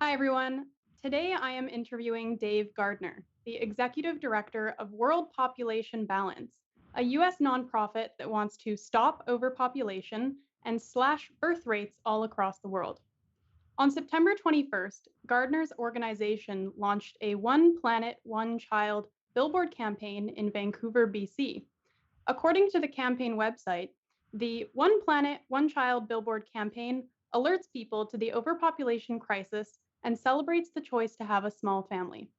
Hi, everyone. Today I am interviewing Dave Gardner, the Executive Director of World Population Balance, a U.S. nonprofit that wants to stop overpopulation and slash birth rates all across the world. On September 21st, Gardner's organization launched a One Planet, One Child Billboard campaign in Vancouver, BC. According to the campaign website, the One Planet, One Child Billboard campaign alerts people to the overpopulation crisis and celebrates the choice to have a small family.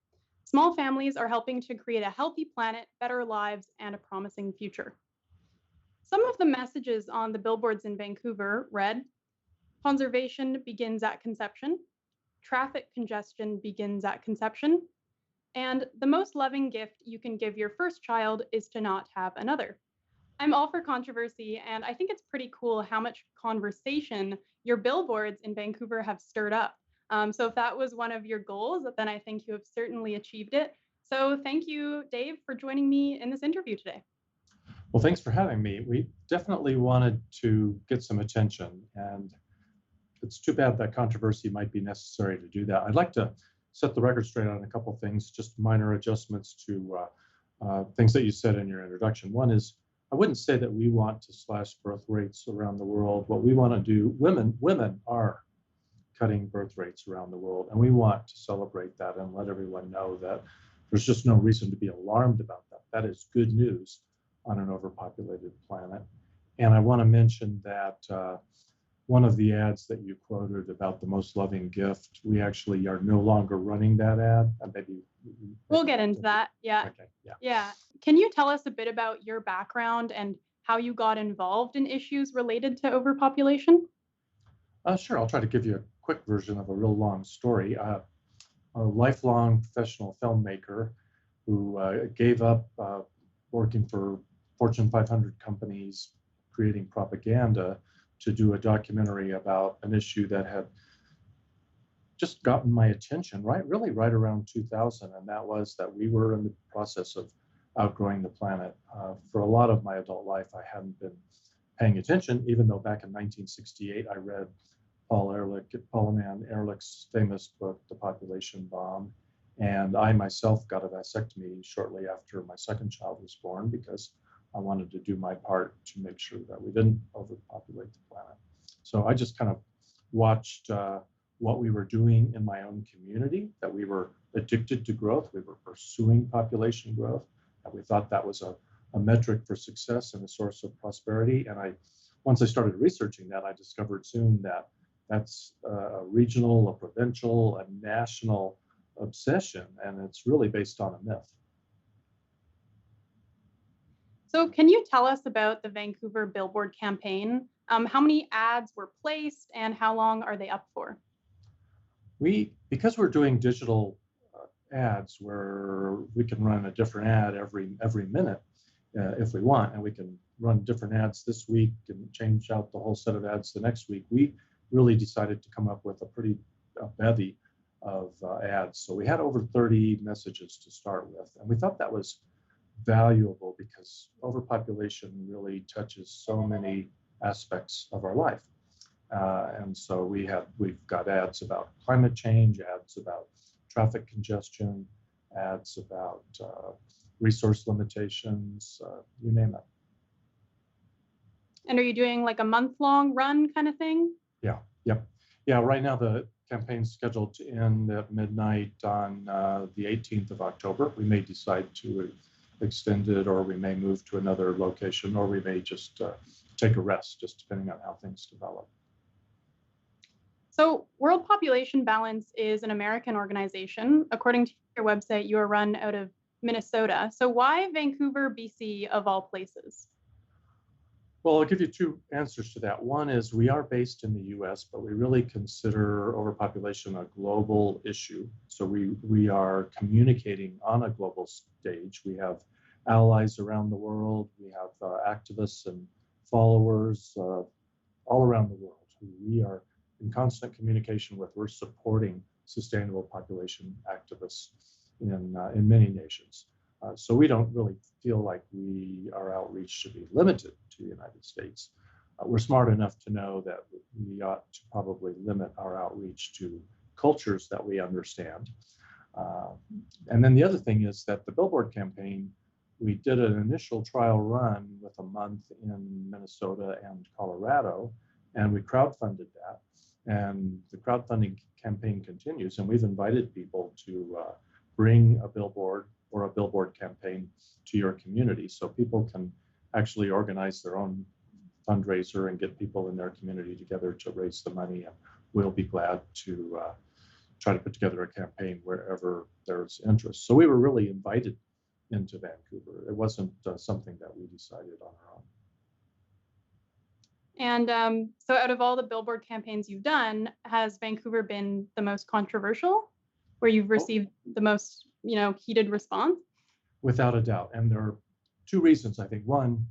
Small families are helping to create a healthy planet, better lives, and a promising future. Some of the messages on the billboards in Vancouver read: conservation begins at conception, traffic congestion begins at conception, and the most loving gift you can give your first child is to not have another. I'm all for controversy, and I think it's pretty cool how much conversation your billboards in Vancouver have stirred up. So if that was one of your goals, then I think you have certainly achieved it. So thank you, Dave, for joining me in this interview today. Well, thanks for having me. We definitely wanted to get some attention, and it's too bad that controversy might be necessary to do that. I'd like to set the record straight on a couple of things, just minor adjustments to things that you said in your introduction. One is, I wouldn't say that we want to slash birth rates around the world. What we want to do, women are cutting birth rates around the world, and we want to celebrate that and let everyone know that there's just no reason to be alarmed about that. That is good news on an overpopulated planet. And I want to mention that one of the ads that you quoted about the most loving gift, we actually are no longer running that ad. Maybe we'll get into that. Yeah. Okay. Yeah. Can you tell us a bit about your background and how you got involved in issues related to overpopulation? Sure. I'll try to give you a quick version of a real long story. A lifelong professional filmmaker who gave up working for Fortune 500 companies, creating propaganda, to do a documentary about an issue that had just gotten my attention right around 2000, and that was that we were in the process of outgrowing the planet. For a lot of my adult life, I hadn't been paying attention, even though back in 1968 I read Paul Eman Ehrlich's famous book, The Population Bomb, and I myself got a vasectomy shortly after my second child was born because I wanted to do my part to make sure that we didn't overpopulate the planet. So I just kind of watched what we were doing in my own community, that we were addicted to growth, we were pursuing population growth, and we thought that was a metric for success and a source of prosperity. And once I started researching that, I discovered soon that that's a regional, a provincial, a national obsession, and it's really based on a myth. So can you tell us about the Vancouver Billboard campaign? How many ads were placed and how long are they up for? Because we're doing digital ads where we can run a different ad every minute if we want, and we can run different ads this week and change out the whole set of ads the next week, we really decided to come up with a bevy of ads. So we had over 30 messages to start with, and we thought that was valuable because overpopulation really touches so many aspects of our life. And so we've got ads about climate change, ads about traffic congestion, ads about resource limitations, you name it. And are you doing like a month-long run kind of thing? Yeah, right now the campaign's scheduled to end at midnight on the 18th of October. We may decide to extend it, or we may move to another location, or we may just take a rest, just depending on how things develop. So World Population Balance is an American organization. According to your website, you are run out of Minnesota. So why Vancouver, BC, of all places? Well, I'll give you two answers to that. One is we are based in the US, but we really consider overpopulation a global issue. So we are communicating on a global stage. We have allies around the world. We have activists and followers all around the world who we are in constant communication with. We're supporting sustainable population activists in many nations. So we don't really feel like our outreach should be limited to the United States. We're smart enough to know that we ought to probably limit our outreach to cultures that we understand. Uh, and then the other thing is that the Billboard campaign, we did an initial trial run with a month in Minnesota and Colorado, and we crowdfunded that. And the crowdfunding campaign continues, and we've invited people to bring a billboard or a billboard campaign to your community, so people can actually organize their own fundraiser and get people in their community together to raise the money. And we'll be glad to try to put together a campaign wherever there's interest. So we were really invited into Vancouver. It wasn't something that we decided on our own. And so out of all the billboard campaigns you've done, has Vancouver been the most controversial, where you've received the most, heated response? Without a doubt. And there are two reasons, I think. One,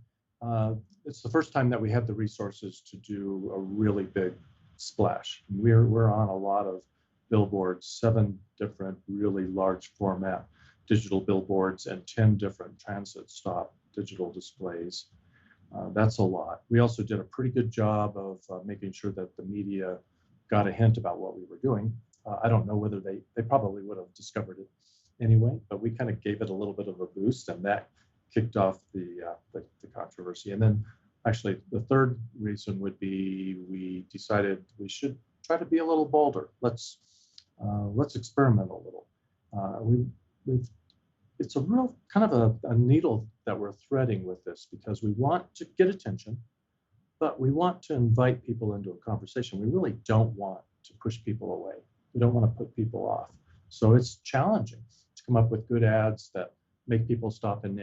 it's the first time that we had the resources to do a really big splash. We're on a lot of billboards, 7 different really large format digital billboards and 10 different transit stop digital displays. That's a lot. We also did a pretty good job of making sure that the media got a hint about what we were doing. I don't know whether they probably would have discovered it anyway, but we kind of gave it a little bit of a boost, and that kicked off the controversy. And then actually the third reason would be we decided we should try to be a little bolder. Let's experiment a little. It's a real kind of a needle that we're threading with this, because we want to get attention, but we want to invite people into a conversation. We really don't want to push people away. We don't want to put people off. So it's challenging to come up with good ads that make people stop and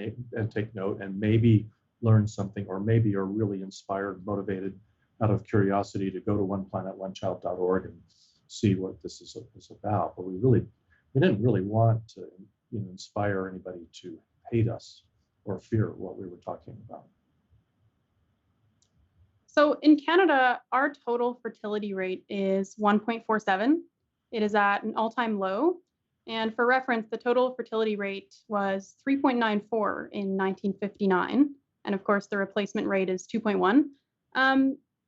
take note and maybe learn something, or maybe are really inspired, motivated out of curiosity to go to oneplanetonechild.org and see what this is about. But we didn't really want to inspire anybody to hate us or fear what we were talking about. So in Canada, our total fertility rate is 1.47. It is at an all-time low. And for reference, the total fertility rate was 3.94 in 1959. And of course, the replacement rate is 2.1.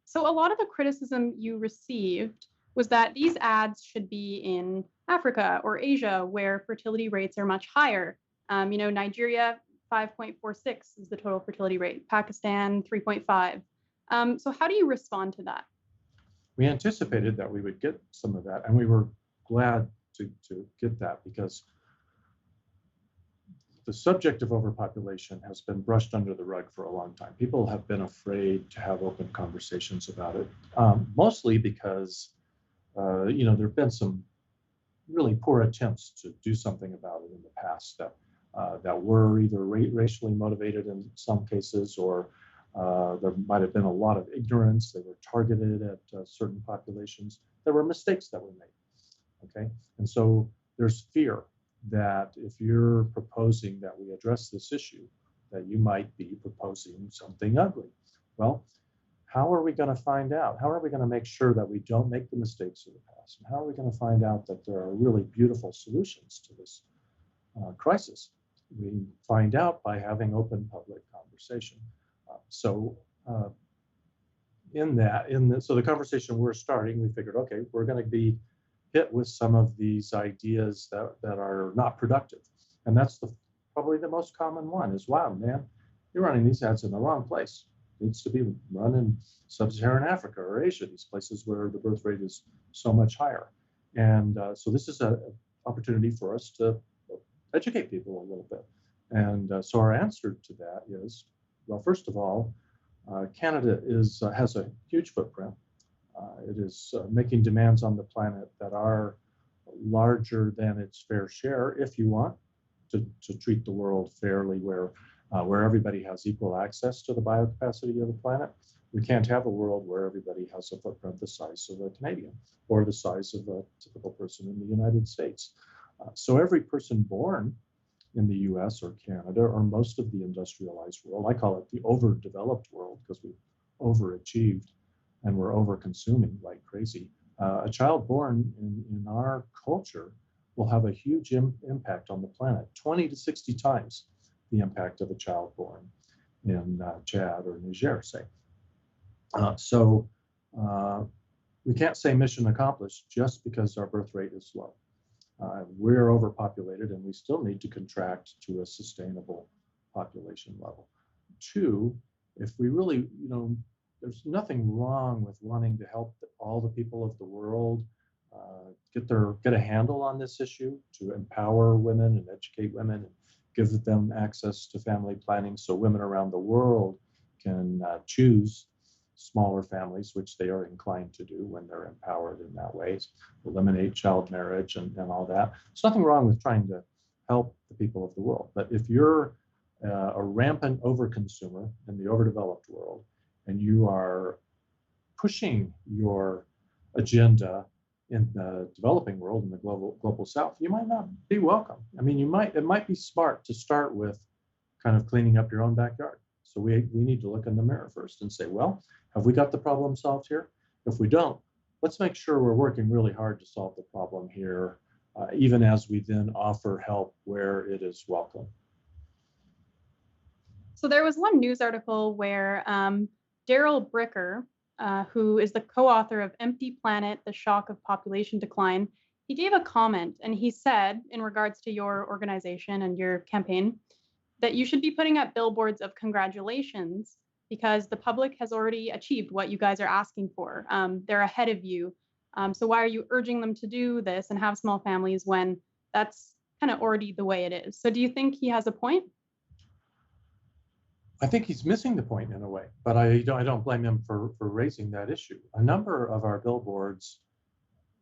So a lot of the criticism you received was that these ads should be in Africa or Asia, where fertility rates are much higher. Nigeria, 5.46 is the total fertility rate. Pakistan, 3.5. So how do you respond to that? We anticipated that we would get some of that, and we were glad to get that, because the subject of overpopulation has been brushed under the rug for a long time. People have been afraid to have open conversations about it, mostly because there have been some really poor attempts to do something about it in the past that were either racially motivated in some cases, or there might have been a lot of ignorance. They were targeted at certain populations. There were mistakes that were made. Okay, and so there's fear that if you're proposing that we address this issue, that you might be proposing something ugly. Well, how are we going to find out? How are we going to make sure that we don't make the mistakes of the past? And how are we going to find out that there are really beautiful solutions to this crisis? We find out by having open public conversation. So the conversation we're starting, we figured, okay, we're going to be hit with some of these ideas that are not productive. And that's probably the most common one is, wow, man, you're running these ads in the wrong place. It needs to be run in sub-Saharan Africa or Asia, these places where the birth rate is so much higher. And so this is an opportunity for us to educate people a little bit. And so our answer to that is, well, first of all, Canada has a huge footprint. It is making demands on the planet that are larger than its fair share, if you want to treat the world fairly, where everybody has equal access to the biocapacity of the planet. We can't have a world where everybody has a footprint the size of a Canadian or the size of a typical person in the United States. So every person born in the US or Canada, or most of the industrialized world, I call it the overdeveloped world because we've overachieved and we're over-consuming like crazy. A child born in our culture will have a huge impact on the planet, 20 to 60 times the impact of a child born in Chad or Niger, say. So we can't say mission accomplished just because our birth rate is low. We're overpopulated, and we still need to contract to a sustainable population level. Two, if we really, there's nothing wrong with wanting to help all the people of the world get a handle on this issue, to empower women and educate women and give them access to family planning so women around the world can choose smaller families, which they are inclined to do when they're empowered in that way, eliminate child marriage and all that. There's nothing wrong with trying to help the people of the world. But if you're a rampant overconsumer in the overdeveloped world, and you are pushing your agenda in the developing world, in the global South, you might not be welcome. I mean, it might be smart to start with kind of cleaning up your own backyard. So we need to look in the mirror first and say, well, have we got the problem solved here? If we don't, let's make sure we're working really hard to solve the problem here, even as we then offer help where it is welcome. So there was one news article where Daryl Bricker, who is the co-author of Empty Planet, The Shock of Population Decline, he gave a comment, and he said, in regards to your organization and your campaign, that you should be putting up billboards of congratulations because the public has already achieved what you guys are asking for. They're ahead of you. So why are you urging them to do this and have small families when that's kind of already the way it is? So do you think he has a point? I think he's missing the point in a way, but I don't blame him for raising that issue. A number of our billboards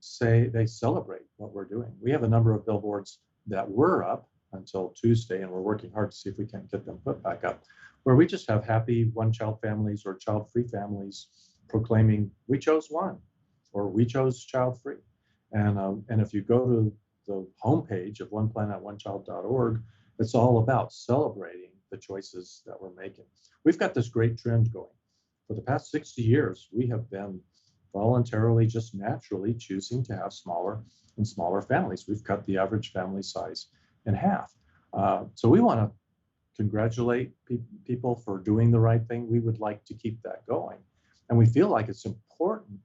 say they celebrate what we're doing. We have a number of billboards that were up until Tuesday, and we're working hard to see if we can get them put back up, where we just have happy one-child families or child-free families proclaiming, we chose one, or we chose child-free. And if you go to the homepage of oneplanetonechild.org, it's all about celebrating the choices that we're making. We've got this great trend going. For the past 60 years, we have been voluntarily, just naturally choosing to have smaller and smaller families. We've cut the average family size in half. So we want to congratulate people for doing the right thing. We would like to keep that going. And we feel like it's important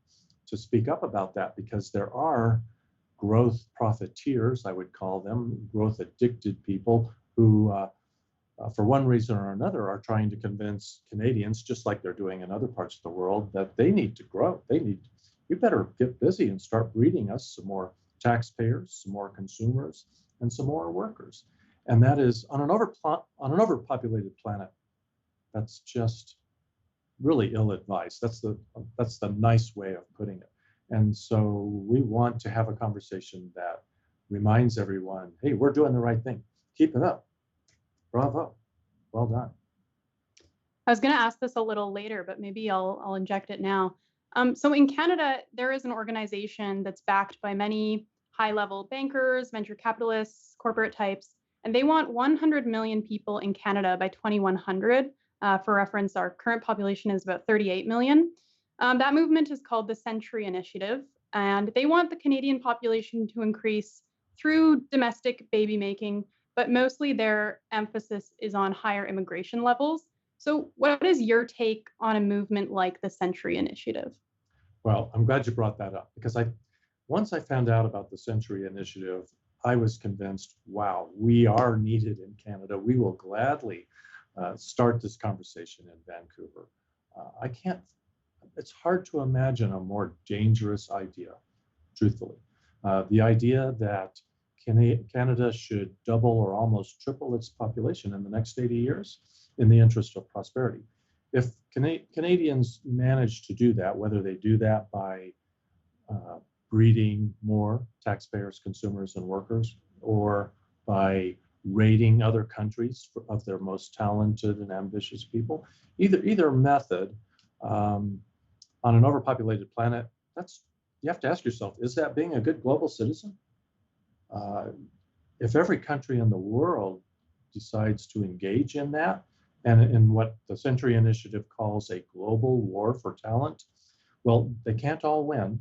to speak up about that because there are growth profiteers, I would call them, growth addicted people who for one reason or another, are trying to convince Canadians, just like they're doing in other parts of the world, that they need to grow. We better get busy and start breeding us some more taxpayers, some more consumers, and some more workers. And that is on an overpopulated planet. That's just really ill-advised. That's the nice way of putting it. And so we want to have a conversation that reminds everyone, hey, we're doing the right thing. Keep it up. Bravo. Well done. I was going to ask this a little later, but maybe I'll inject it now. So in Canada, there is an organization that's backed by many high-level bankers, venture capitalists, corporate types, and they want 100 million people in Canada by 2100. For reference, our current population is about 38 million. That movement is called the Century Initiative, and they want the Canadian population to increase through domestic baby making, but mostly their emphasis is on higher immigration levels. So what is your take on a movement like the Century Initiative? Well, I'm glad you brought that up because once I found out about the Century Initiative, I was convinced, wow, we are needed in Canada. We will gladly start this conversation in Vancouver. It's hard to imagine a more dangerous idea, truthfully. The idea that Canada should double or almost triple its population in the next 80 years in the interest of prosperity. If Canadians manage to do that, whether they do that by breeding more taxpayers, consumers, and workers, or by rating other countries of their most talented and ambitious people, either method on an overpopulated planet, you have to ask yourself, is that being a good global citizen? If every country in the world decides to engage in that, and in what the Century Initiative calls a global war for talent, well, they can't all win.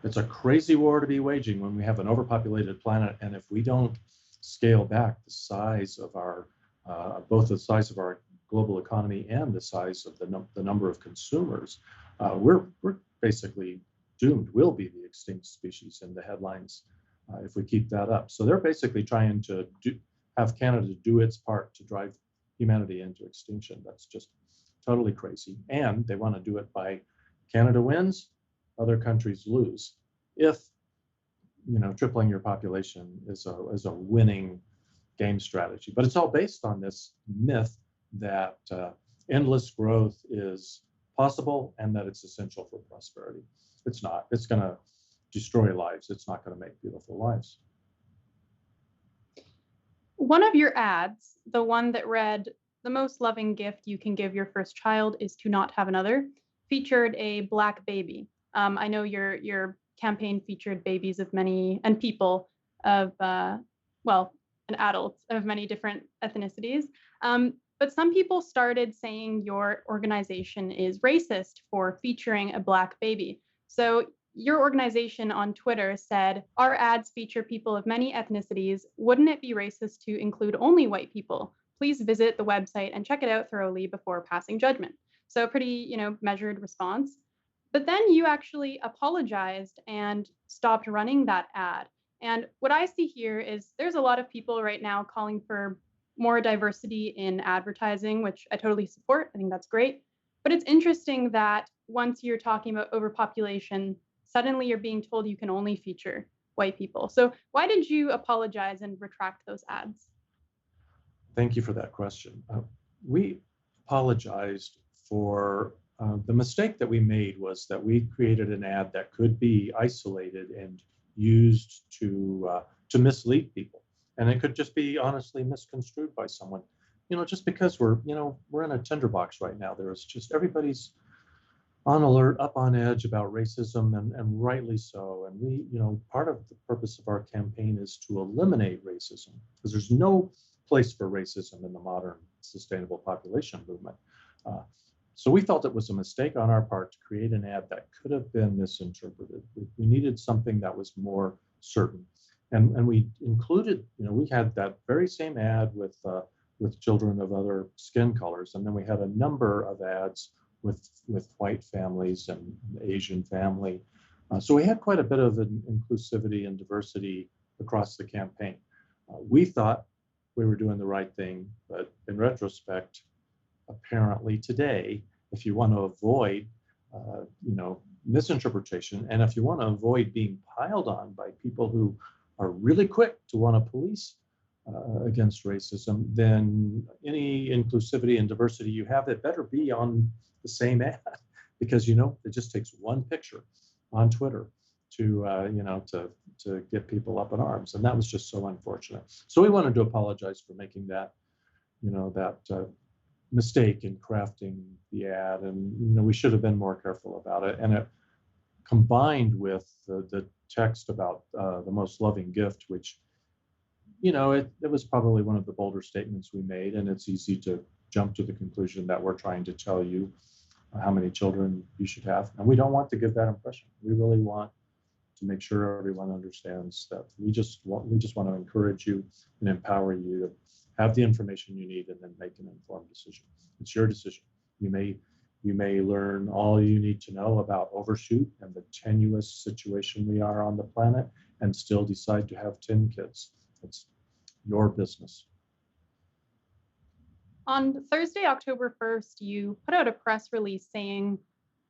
It's a crazy war to be waging when we have an overpopulated planet, and if we don't scale back the size of our, both the size of our global economy and the size of the number of consumers, we're basically doomed, will be the extinct species in the headlines if we keep that up. So they're basically trying to have Canada do its part to drive humanity into extinction. That's just totally crazy. And they want to do it by Canada wins, other countries lose. If tripling your population is a winning game strategy, but it's all based on this myth that endless growth is possible and that it's essential for prosperity. It's not. It's going to destroy lives. It's not going to make beautiful lives. One of your ads, the one that read, "The most loving gift you can give your first child is to not have another," featured a Black baby. I know your campaign featured babies of many, and people of, and adults of many different ethnicities. But some people started saying your organization is racist for featuring a Black baby. So your organization on Twitter said, "Our ads feature people of many ethnicities. Wouldn't it be racist to include only white people? Please visit the website and check it out thoroughly before passing judgment." So pretty, measured response. But then you actually apologized and stopped running that ad. And what I see here is there's a lot of people right now calling for more diversity in advertising, which I totally support. I think that's great. But it's interesting that once you're talking about overpopulation, suddenly you're being told you can only feature white people. So why did you apologize and retract those ads? Thank you for that question. We apologized for the mistake that we made was that we created an ad that could be isolated and used to mislead people, and it could just be honestly misconstrued by someone. Just because we're in a tinderbox right now. There's just everybody's on alert, up on edge about racism, and rightly so. And we, part of the purpose of our campaign is to eliminate racism, because there's no place for racism in the modern sustainable population movement. So we felt it was a mistake on our part to create an ad that could have been misinterpreted. We needed something that was more certain. And we included, we had that very same ad with children of other skin colors. And then we had a number of ads with white families and Asian family. So we had quite a bit of inclusivity and diversity across the campaign. We thought we were doing the right thing, but in retrospect, apparently today, if you want to avoid, misinterpretation, and if you want to avoid being piled on by people who are really quick to want to police against racism, then any inclusivity and diversity you have, it better be on the same ad, because it just takes one picture on Twitter to get people up in arms, and that was just so unfortunate. So we wanted to apologize for making that mistake in crafting the ad, and we should have been more careful about it. And it combined with the text about the most loving gift, which it was probably one of the bolder statements we made, and it's easy to jump to the conclusion that we're trying to tell you how many children you should have, and we don't want to give that impression. We really want to make sure everyone understands that we just want to encourage you and empower you to have the information you need and then make an informed decision. It's your decision. You may learn all you need to know about overshoot and the tenuous situation we are on the planet and still decide to have 10 kids. It's your business. On Thursday, October 1st, you put out a press release saying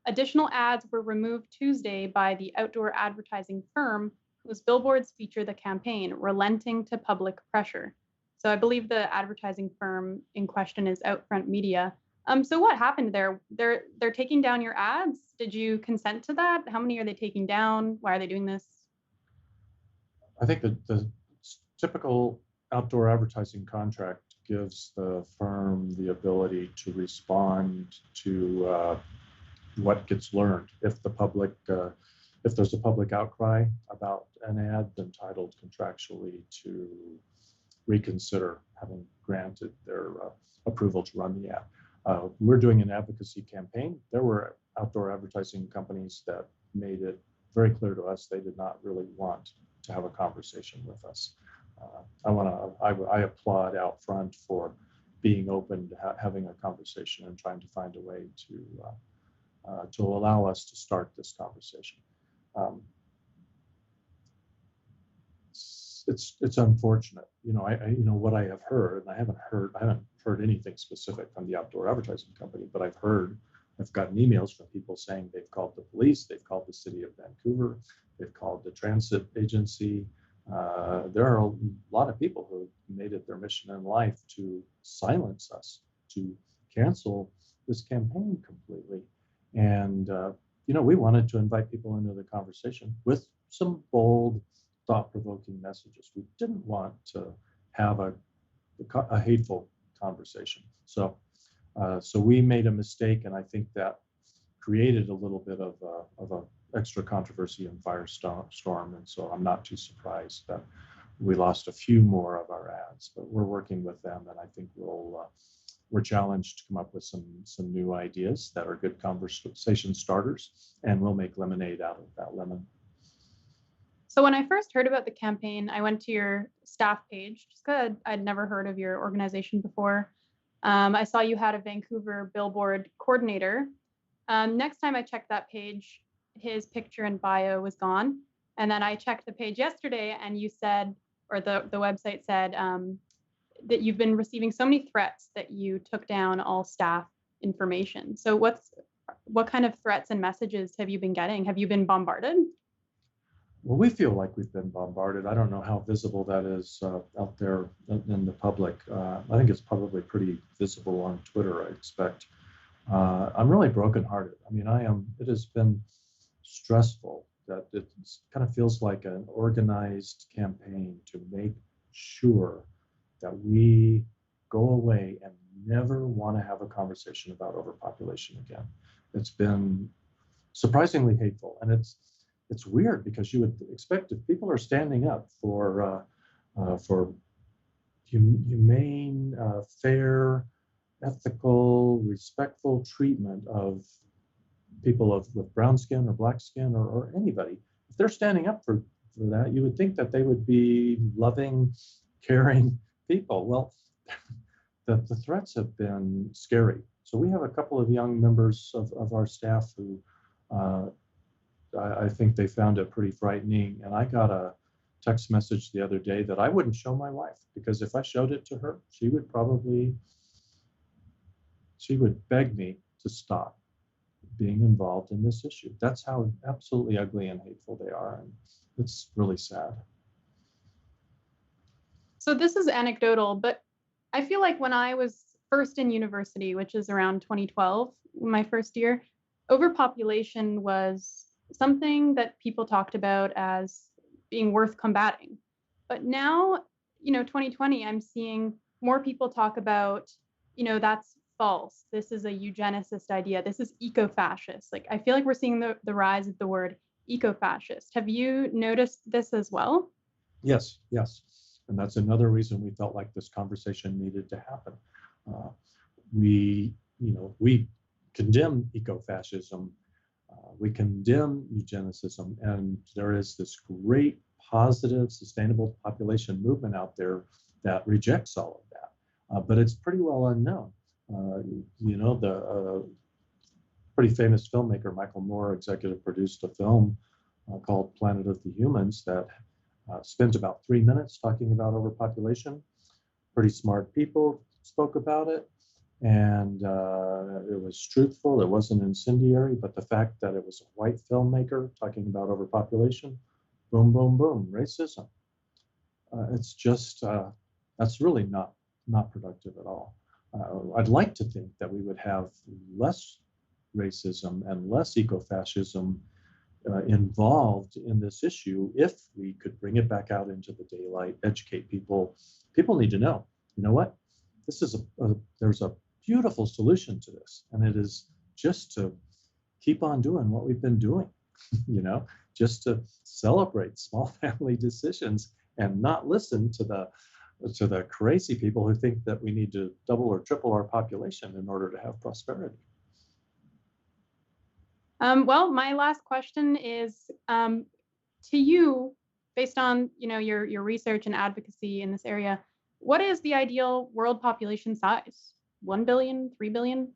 additional ads were removed Tuesday by the outdoor advertising firm whose billboards feature the campaign, relenting to public pressure. So I believe the advertising firm in question is Outfront Media. So what happened there? They're taking down your ads. Did you consent to that? How many are they taking down? Why are they doing this? I think that the typical outdoor advertising contract gives the firm the ability to respond to what gets learned. If there's a public outcry about an ad, they're entitled contractually to reconsider having granted their approval to run the ad. We're doing an advocacy campaign. There were outdoor advertising companies that made it very clear to us they did not really want to have a conversation with us. I applaud Outfront for being open to having a conversation and trying to find a way to allow us to start this conversation. Um, it's unfortunate. What I have heard, and I haven't heard anything specific from the outdoor advertising company, but I've gotten emails from people saying they've called the police, they've called the city of Vancouver, they've called the transit agency. There are a lot of people who made it their mission in life to silence us, to cancel this campaign completely. And, we wanted to invite people into the conversation with some bold, thought-provoking messages. We didn't want to have a hateful conversation. So we made a mistake, and I think that created a little bit of a extra controversy and firestorm. And so I'm not too surprised that we lost a few more of our ads, but we're working with them, and I think we're challenged to come up with some new ideas that are good conversation starters, and we'll make lemonade out of that lemon. So when I first heard about the campaign, I went to your staff page just because I'd never heard of your organization before. I saw you had a Vancouver Billboard coordinator. Next time I checked that page, his picture and bio was gone. And then I checked the page yesterday, and you said, or the website said, that you've been receiving so many threats that you took down all staff information. So what kind of threats and messages have you been getting? Have you been bombarded? Well, we feel like we've been bombarded. I don't know how visible that is out there in the public. I think it's probably pretty visible on Twitter, I expect. I'm really brokenhearted. I mean, it has been stressful that it kind of feels like an organized campaign to make sure that we go away and never want to have a conversation about overpopulation again. It's been surprisingly hateful, and it's weird because you would expect if people are standing up for humane, fair, ethical, respectful treatment of people with brown skin or black skin or anybody, if they're standing up for that, you would think that they would be loving, caring people. Well, the threats have been scary. So we have a couple of young members of our staff who I think they found it pretty frightening. And I got a text message the other day that I wouldn't show my wife, because if I showed it to her, she would beg me to stop being involved in this issue. That's how absolutely ugly and hateful they are. And it's really sad. So this is anecdotal, but I feel like when I was first in university, which is around 2012, my first year, overpopulation was something that people talked about as being worth combating. But now, 2020, I'm seeing more people talk about, that's false. This is a eugenicist idea. This is eco-fascist. Like, I feel like we're seeing the rise of the word eco-fascist. Have you noticed this as well? Yes. And that's another reason we felt like this conversation needed to happen. We condemn eco-fascism. We condemn eugenicism, and there is this great positive, sustainable population movement out there that rejects all of that. But it's pretty well unknown. The pretty famous filmmaker Michael Moore executive produced a film called Planet of the Humans that spends about 3 minutes talking about overpopulation. Pretty smart people spoke about it. And it was truthful, it wasn't incendiary, but the fact that it was a white filmmaker talking about overpopulation, boom, boom, boom, racism. It's just, that's really not productive at all. I'd like to think that we would have less racism and less eco-fascism involved in this issue if we could bring it back out into the daylight, educate people. People need to know, you know what? This is there's a beautiful solution to this, and it is just to keep on doing what we've been doing, just to celebrate small family decisions and not listen to the crazy people who think that we need to double or triple our population in order to have prosperity. Well, my last question is to you, based on your research and advocacy in this area. What is the ideal world population size? 1 billion, 3 billion?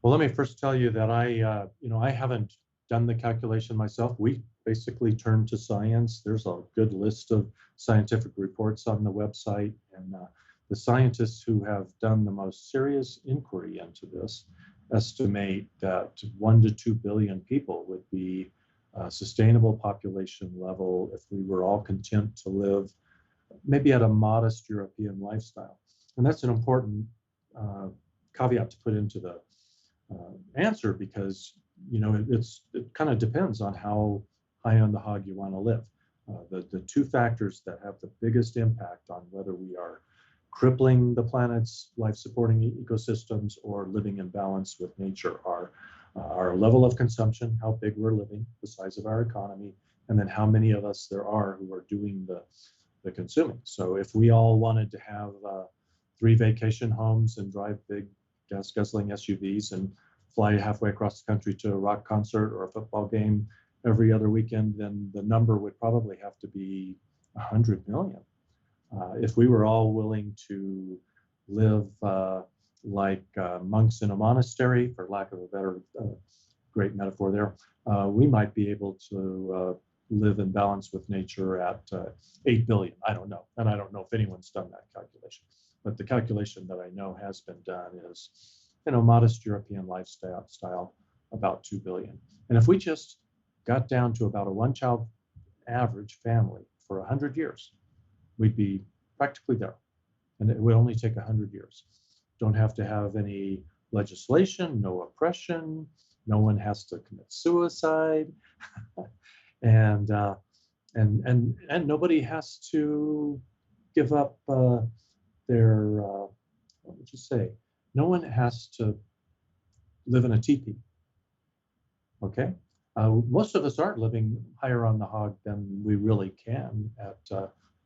Well, let me first tell you that I haven't done the calculation myself. We basically turn to science. There's a good list of scientific reports on the website, and the scientists who have done the most serious inquiry into this estimate that 1 to 2 billion people would be a sustainable population level if we were all content to live maybe at a modest European lifestyle. And that's an important caveat to put into the answer, because it kind of depends on how high on the hog you want to live. The two factors that have the biggest impact on whether we are crippling the planet's life-supporting ecosystems or living in balance with nature are our level of consumption, how big we're living, the size of our economy, and then how many of us there are who are doing the consuming. So if we all wanted to have 3 vacation homes and drive big gas-guzzling SUVs and fly halfway across the country to a rock concert or a football game every other weekend, then the number would probably have to be 100 million. If we were all willing to live like monks in a monastery, for lack of a better great metaphor there, we might be able to live in balance with nature at 8 billion. I don't know. And I don't know if anyone's done that calculation. But the calculation that I know has been done is, modest European lifestyle, about 2 billion. And if we just got down to about a one-child average family for 100 years, we'd be practically there. And it would only take 100 years. Don't have to have any legislation, no oppression, no one has to commit suicide, and nobody has to give up their, what would you say? No one has to live in a teepee, okay? Most of us aren't living higher on the hog than we really can at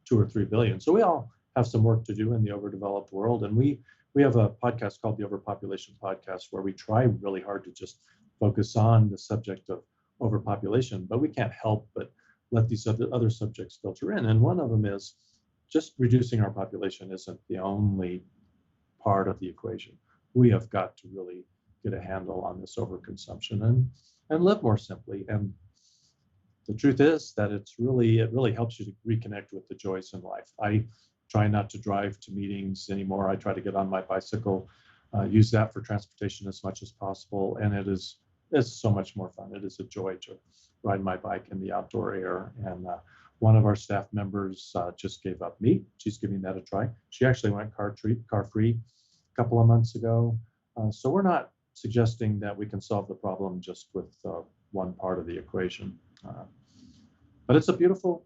2 or 3 billion. So we all have some work to do in the overdeveloped world. And we have a podcast called the Overpopulation Podcast, where we try really hard to just focus on the subject of overpopulation, but we can't help but let these other subjects filter in. And one of them is just reducing our population isn't the only part of the equation. We have got to really get a handle on this overconsumption and live more simply. And the truth is that it really helps you to reconnect with the joys in life. I try not to drive to meetings anymore. I try to get on my bicycle, use that for transportation as much as possible. And it's so much more fun. It is a joy to ride my bike in the outdoor air. And one of our staff members just gave up meat. She's giving that a try. She actually went car free a couple of months ago. So we're not suggesting that we can solve the problem just with one part of the equation. But it's a beautiful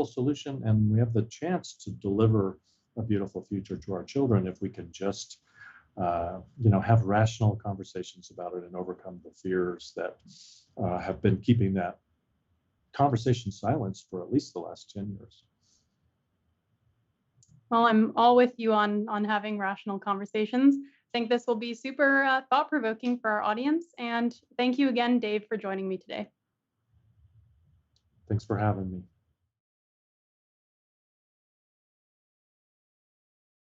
solution, and we have the chance to deliver a beautiful future to our children if we can just have rational conversations about it and overcome the fears that have been keeping that conversation silenced for at least the last 10 years. Well, I'm all with you on having rational conversations. I think this will be super thought-provoking for our audience. And thank you again, Dave, for joining me today. Thanks for having me.